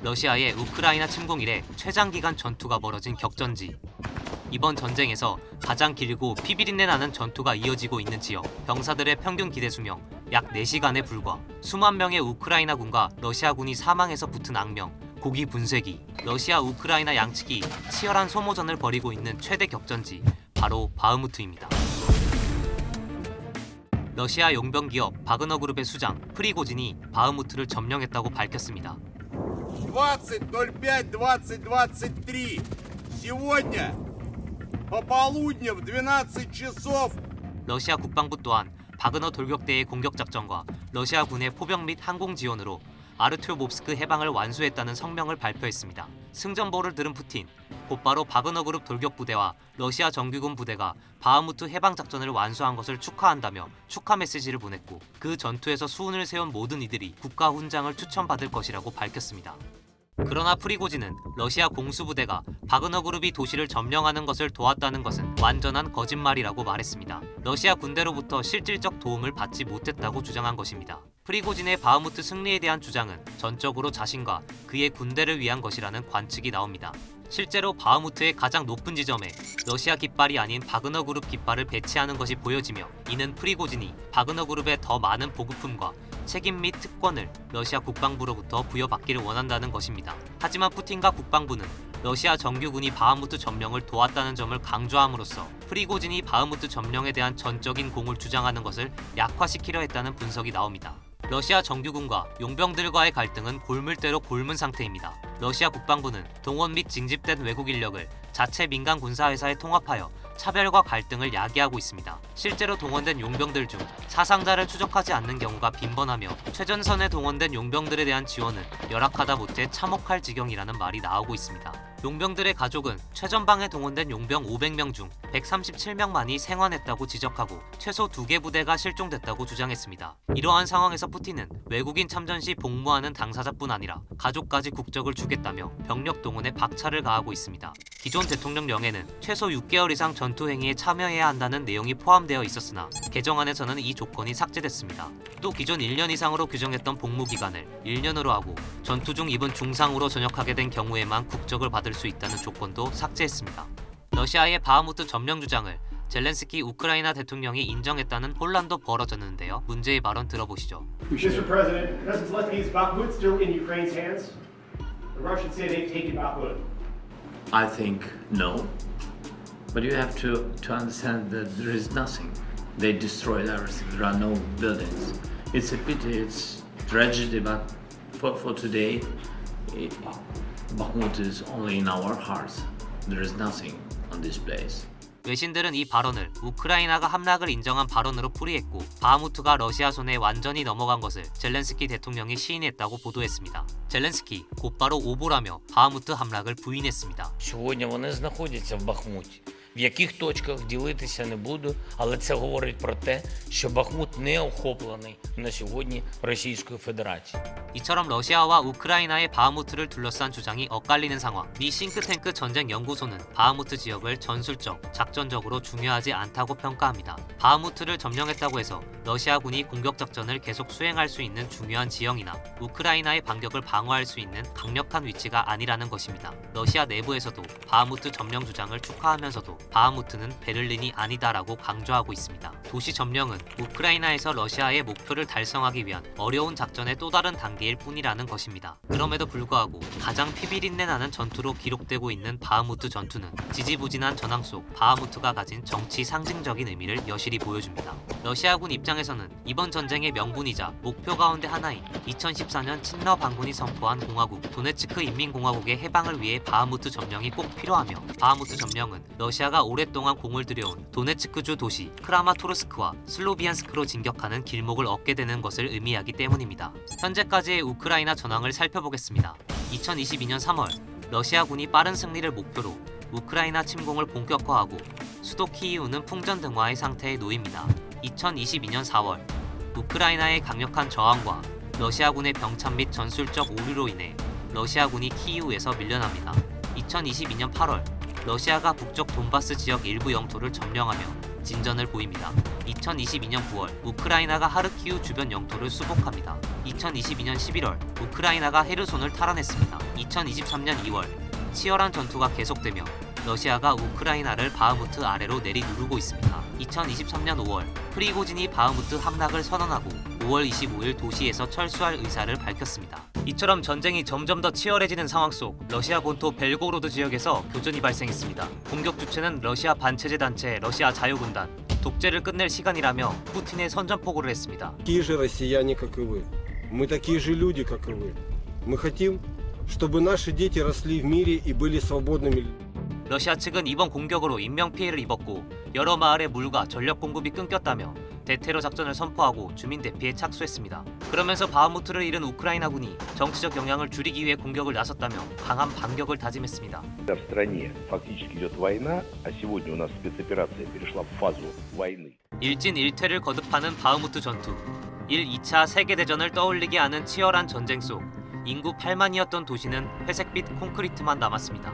러시아의 우크라이나 침공 이래 최장기간 전투가 벌어진 격전지. 이번 전쟁에서 가장 길고 피비린내 나는 전투가 이어지고 있는 지역. 병사들의 평균 기대 수명 약 4시간에 불과. 수만 명의 우크라이나군과 러시아군이 사망해서 붙은 악명, 고기 분쇄기. 러시아 우크라이나 양측이 치열한 소모전을 벌이고 있는 최대 격전지, 바로 바흐무트입니다. 러시아 용병 기업 바그너 그룹의 수장 프리고진이 바흐무트를 점령했다고 밝혔습니다. 20.05.2023. Сегодня пополудня в 12 часов. 러시아 국방부 또한 바그너 돌격대의 공격 작전과 러시아군의 포병 및 항공 지원으로 아르튜mov스크 해방을 완수했다는 성명을 발표했습니다. 승전보를 들은 푸틴, 곧바로 바그너 그룹 돌격 부대와 러시아 정규군 부대가 바흐무트 해방 작전을 완수한 것을 축하한다며 축하 메시지를 보냈고, 그 전투에서 수훈을 세운 모든 이들이 국가 훈장을 추천받을 것이라고 밝혔습니다. 그러나 프리고진은 러시아 공수부대가 바그너 그룹이 도시를 점령하는 것을 도왔다는 것은 완전한 거짓말이라고 말했습니다. 러시아 군대로부터 실질적 도움을 받지 못했다고 주장한 것입니다. 프리고진의 바흐무트 승리에 대한 주장은 전적으로 자신과 그의 군대를 위한 것이라는 관측이 나옵니다. 실제로 바흐무트의 가장 높은 지점에 러시아 깃발이 아닌 바그너 그룹 깃발을 배치하는 것이 보여지며, 이는 프리고진이 바그너 그룹에 더 많은 보급품과 책임 및 특권을 러시아 국방부로부터 부여받기를 원한다는 것입니다. 하지만 푸틴과 국방부는 러시아 정규군이 바흐무트 점령을 도왔다는 점을 강조함으로써 프리고진이 바흐무트 점령에 대한 전적인 공을 주장하는 것을 약화시키려 했다는 분석이 나옵니다. 러시아 정규군과 용병들과의 갈등은 골물대로 골문 상태입니다. 러시아 국방부는 동원 및 징집된 외국 인력을 자체 민간 군사회사에 통합하여 차별과 갈등을 야기하고 있습니다. 실제로 동원된 용병들 중 사상자를 추적하지 않는 경우가 빈번하며, 최전선에 동원된 용병들에 대한 지원은 열악하다 못해 참혹할 지경이라는 말이 나오고 있습니다. 용병들의 가족은 최전방에 동원된 용병 500명 중 137명만이 생還했다고 지적하고 최소 2개 부대가 실종됐다고 주장했습니다. 이러한 상황에서 푸틴은 외국인 참전 시 복무하는 당사자뿐 아니라 가족까지 국적을 주겠다며 병력 동원에 박차를 가하고 있습니다. 기존 대통령령에는 최소 6개월 이상 전투 행위에 참여해야 한다는 내용이 포함되어 있었으나 개정안에서는 이 조건이 삭제됐습니다. 또 기존 1년 이상으로 규정했던 복무 기간을 1년으로 하고 전투 중 입은 중상으로 전역하게 된 경우에만 국적을 받을 수 있다는 조건도 삭제했습니다. 러시아의 바흐무트 점령 주장을 젤렌스키 우크라이나 대통령이 인정했다는 혼란도 벌어졌는데요. 문제의 발언 들어보시죠. Mr. President, doesn't Zelensky's Bakhmut still in Ukraine's hands? The Russians say they've taken Bakhmut. I think no. But you have to understand that there is nothing. They destroyed everything. There are no buildings. It's a pity, it's tragedy, but for today, Bakhmut is only in our hearts. There is nothing on this place. 외신들은 이 발언을 우크라이나가 함락을 인정한 발언으로 풀이했고, 바흐무트가 러시아 손에 완전히 넘어간 것을 젤렌스키 대통령이 시인했다고 보도했습니다. 젤렌스키 곧바로 오보라며 바흐무트 함락을 부인했습니다. Сьогодні вони знаходяться в Бахмуті. В яких точках ділитися не буду, але це говорить про те, що Бахмут не охоплений на сьогодні Російською Федерацією. 이처럼 러시아와 우크라이나의 바흐무트를 둘러싼 주장이 엇갈리는 상황. 미 싱크탱크 전쟁연구소는 바흐무트 지역을 전술적, 작전적으로 중요하지 않다고 평가합니다. 바흐무트를 점령했다고 해서 러시아군이 공격작전을 계속 수행할 수 있는 중요한 지형이나 우크라이나의 반격을 방어할 수 있는 강력한 위치가 아니라는 것입니다. 러시아 내부에서도 바흐무트 점령 주장을 축하하면서도 바흐무트는 베를린이 아니다라고 강조하고 있습니다. 도시 점령은 우크라이나에서 러시아의 목표를 달성하기 위한 어려운 작전의 또 다른 단계일 뿐이라는 것입니다. 그럼에도 불구하고 가장 피비린내 나는 전투로 기록되고 있는 바흐무트 전투는 지지부진한 전황 속 바흐무트가 가진 정치 상징적인 의미를 여실히 보여줍니다. 러시아군 입장에서는 이번 전쟁의 명분이자 목표 가운데 하나인 2014년 친러 반군이 선포한 공화국 도네츠크 인민공화국의 해방을 위해 바흐무트 점령이 꼭 필요하며, 바흐무트 점령은 러시아가 오랫동안 공을 들여온 도네츠크주 도시 크라마토르스크와 슬로비안스크로 진격하는 길목을 얻게 되는 것을 의미하기 때문입니다. 현재까지의 우크라이나 전황을 살펴보겠습니다. 2022년 3월 러시아군이 빠른 승리를 목표로 우크라이나 침공을 본격화하고 수도 키이우는 풍전등화의 상태에 놓입니다. 2022년 4월 우크라이나의 강력한 저항과 러시아군의 병참 및 전술적 오류로 인해 러시아군이 키이우에서 밀려납니다. 2022년 8월 러시아가 북쪽 돈바스 지역 일부 영토를 점령하며 진전을 보입니다. 2022년 9월 우크라이나가 하르키우 주변 영토를 수복합니다. 2022년 11월 우크라이나가 헤르손을 탈환했습니다. 2023년 2월 치열한 전투가 계속되며 러시아가 우크라이나를 바흐무트 아래로 내리누르고 있습니다. 2023년 5월 프리고진이 바흐무트 함락을 선언하고 5월 25일 도시에서 철수할 의사를 밝혔습니다. 이처럼 전쟁이 점점 더 치열해지는 상황 속 러시아 본토 벨고로드 지역에서 교전이 발생했습니다. 공격 주체는 러시아 반체제 단체 러시아 자유군단. 독재를 끝낼 시간이라며 푸틴의 선전포고를 했습니다. Такие же россияне, как и вы. Мы такие же люди, как и вы. Мы хотим, чтобы наши дети росли в мире и были свободными. 러시아 측은 이번 공격으로 인명피해를 입었고 여러 마을의 물과 전력 공급이 끊겼다며 대테러 작전을 선포하고 주민 대피에 착수했습니다. 그러면서 바흐무트를 잃은 우크라이나군이 정치적 영향을 줄이기 위해 공격을 나섰다며 강한 반격을 다짐했습니다. В стране фактически идет война, а сегодня у нас спецоперация перешла в фазу войны. 일진일퇴를 거듭하는 바흐무트 전투. 1, 2차 세계대전을 떠올리게 하는 치열한 전쟁 속 인구 8만이었던 도시는 회색빛 콘크리트만 남았습니다.